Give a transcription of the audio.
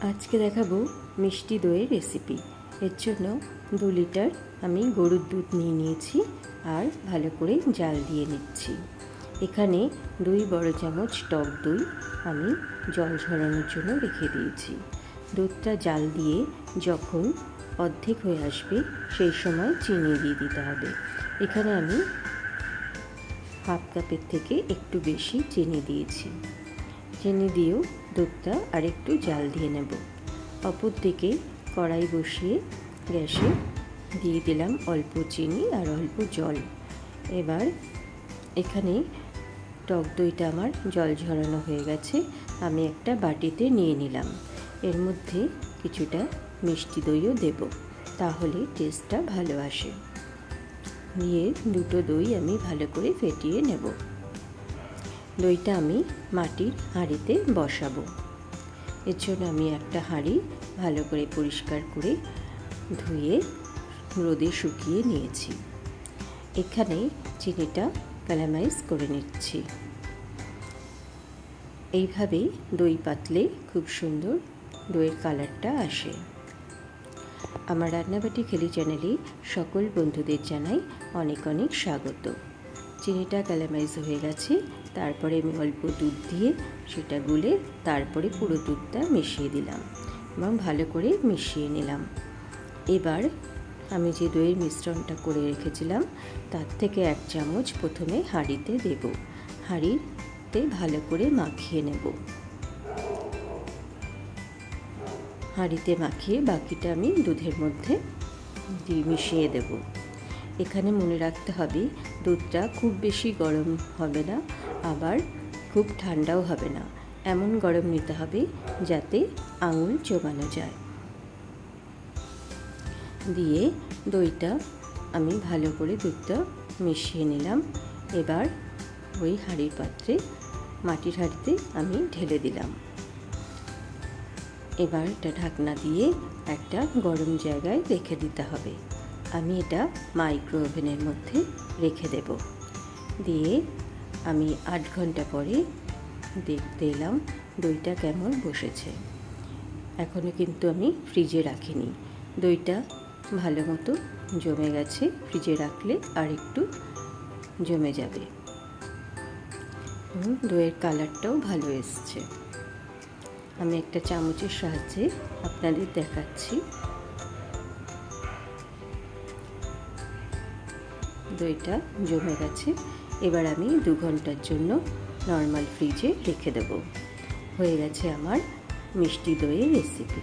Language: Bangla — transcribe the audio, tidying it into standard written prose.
আজকে দেখাবো মিষ্টি দইয়ের রেসিপি। এর জন্য 2 লিটার আমি গরুর দুধ নিয়েছি আর ভালো করে জাল দিয়ে নিচ্ছি। এখানে 2 বড় চামচ টক দই আমি জল ঝরানোর জন্য রেখে দিয়েছি। দুধটা জাল দিয়ে যখন অর্ধেক হয়ে আসবে সেই সময় চিনি দিয়ে দিতে হবে। এখানে আমি হাফ কাপের থেকে একটু বেশি চিনি দিয়েছি। চিনি দিয়েও দুধটা আর একটু জাল দিয়ে নেব। অপর দিকে কড়াই বসিয়ে গ্যাসে দিয়ে দিলাম অল্প চিনি আর অল্প জল। এবার এখানে টক দইটা আমার জল ঝরানো হয়ে গেছে, আমি একটা বাটিতে নিয়ে নিলাম। এর মধ্যে কিছুটা মিষ্টি দইও দেব, তাহলে টেস্টটা ভালো আসে। দিয়ে দুটো দই আমি ভালো করে ফেটিয়ে নেব। দইটা আমি মাটির হাঁড়িতে বসাবো। এর জন্য আমি একটা হাঁড়ি ভালো করে পরিষ্কার করে ধুয়ে রোদে শুকিয়ে নিয়েছি। এখানে চিনিটা ক্যারামেলাইজ করে নিচ্ছি। এইভাবে দই পাতলে খুব সুন্দর দইয়ের কালারটা আসে। আমার রান্নাবাটি খেলি চ্যানেলে সকল বন্ধুদের জানাই অনেক অনেক স্বাগত। চিনিটা ক্যারামেলাইজ হয়ে গেছে, তারপরে আমি অল্প দুধ দিয়ে সেটা গুলে তারপরে পুরো দুধটা মিশিয়ে দিলাম এবং ভালো করে মিশিয়ে নিলাম। এবার আমি যে দইয়ের মিশ্রণটা করে রেখেছিলাম তার থেকে 1 চামচ প্রথমে হাঁড়িতে দেব। হাঁড়িতে ভালো করে মাখিয়ে নেব। হাঁড়িতে মাখিয়ে বাকিটা আমি দুধের মধ্যে মিশিয়ে দেব। এখানে মনে রাখতে হবে দুধটা খুব বেশি গরম হবে না, আবার খুব ঠান্ডাও হবে না, এমন গরম নিতে হবে যাতে আঙুল চোবানো যায়। দিয়ে দইটা আমি ভালো করে দুধটা মিশিয়ে নিলাম। এবার ওই হাঁড়ির পাত্রে মাটির হাঁড়িতে আমি ঢেলে দিলাম। এবার এটা ঢাকনা দিয়ে একটা গরম জায়গায় রেখে দিতে হবে। আমি এটা মাইক্রো ওভেনের মধ্যে রেখে দেব। দিয়ে আমি 8 ঘন্টা পরে দেখতে এলাম দইটা কেমন বসেছে। এখনও কিন্তু আমি ফ্রিজে রাখিনি। দইটা ভালো মতো জমে গেছে, ফ্রিজে রাখলে আর একটু জমে যাবে। দইয়ের কালারটাও ভালো এসছে। আমি একটা চামচের সাহায্যে আপনাদের দেখাচ্ছি। দইটা জমে গেছে। এবার আমি 2 ঘন্টার জন্য নর্মাল ফ্রিজে রেখে দেব। হয়ে গেছে আমার মিষ্টি দইয়ের রেসিপি।